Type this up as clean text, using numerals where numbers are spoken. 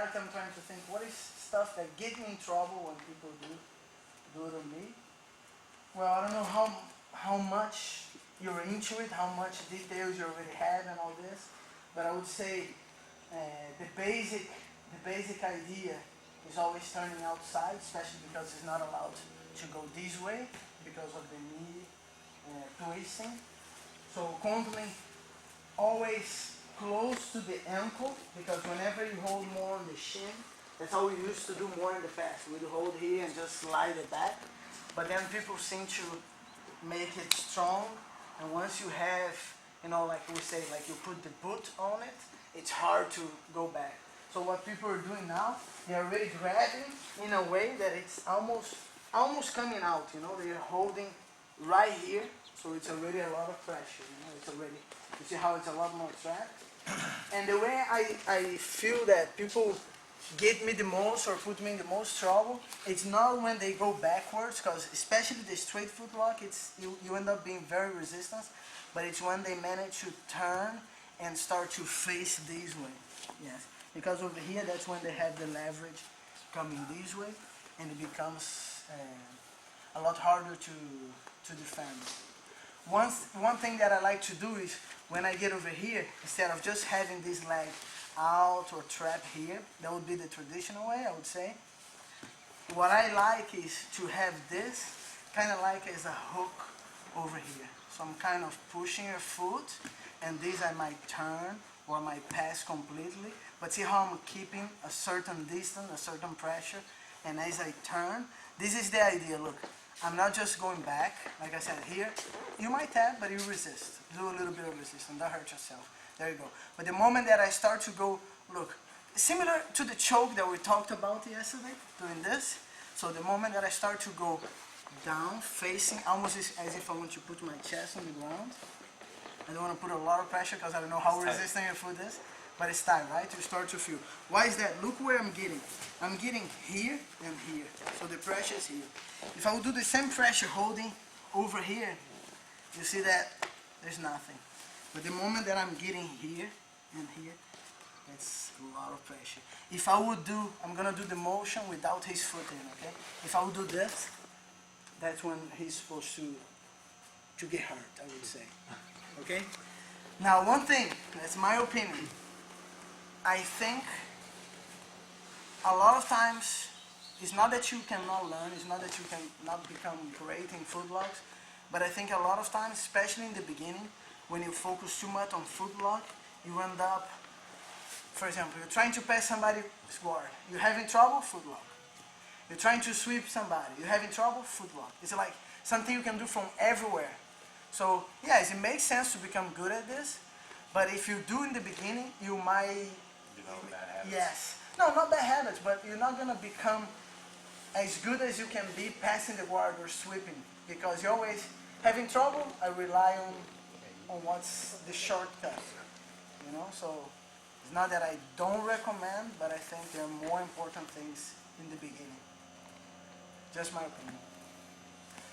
heart, I'm trying to think what is stuff that get me in trouble when people do it on me. Well, I don't know how much you're into it, how much details you already have and all this, but I would say the basic idea is always turning outside, especially because it's not allowed to go this way because of the knee twisting. So contouring always close to the ankle, because whenever you hold more on the shin, that's how we used to do more in the past. We'd hold here and just slide it back. But then people seem to make it strong, and once you have, like we say, like you put the boot on it, it's hard to go back. So what people are doing now, they're already grabbing in a way that it's almost coming out, they're holding right here, so it's already a lot of pressure, it's already, you see how it's a lot more trapped? And the way I feel that people get me the most or put me in the most trouble, it's not when they go backwards, because especially the straight foot lock, you end up being very resistant, but it's when they manage to turn and start to face this way. Yes, because over here, that's when they have the leverage coming this way, and it becomes a lot harder to defend. One thing that I like to do is, when I get over here, instead of just having this leg out or trap here, that would be the traditional way, I would say. What I like is to have this kind of like as a hook over here. So I'm kind of pushing your foot, and this I might turn or I might pass completely. But see how I'm keeping a certain distance, a certain pressure, and as I turn, this is the idea, look. I'm not just going back, like I said here, you might tap, but you resist. Do a little bit of resistance, don't hurt yourself. There you go. But the moment that I start to go, look, similar to the choke that we talked about yesterday, doing this. So the moment that I start to go down, facing, almost as if I want to put my chest on the ground. I don't want to put a lot of pressure because I don't know how resistant your foot is. But it's tight, right? You start to feel. Why is that? Look where I'm getting. I'm getting here and here. So the pressure is here. If I would do the same pressure holding over here, you see that there's nothing. But the moment that I'm getting here and here, that's a lot of pressure. If I would do, I'm going to do the motion without his foot in, okay? If I would do this, that's when he's supposed to get hurt, I would say. Okay? Now, one thing, that's my opinion. I think a lot of times, it's not that you cannot learn, it's not that you cannot become great in foot locks, but I think a lot of times, especially in the beginning, when you focus too much on foot lock, you end up, for example, you're trying to pass somebody's guard, you're having trouble, foot lock. You're trying to sweep somebody, you're having trouble, foot lock. It's like something you can do from everywhere. So, yes, it makes sense to become good at this, but if you do in the beginning, you might... Develop bad habits. Yes. No, not bad habits, but you're not going to become as good as you can be passing the guard or sweeping, because you're always having trouble. I rely on what's the shortcut, so it's not that I don't recommend, but I think there are more important things in the beginning. Just my opinion.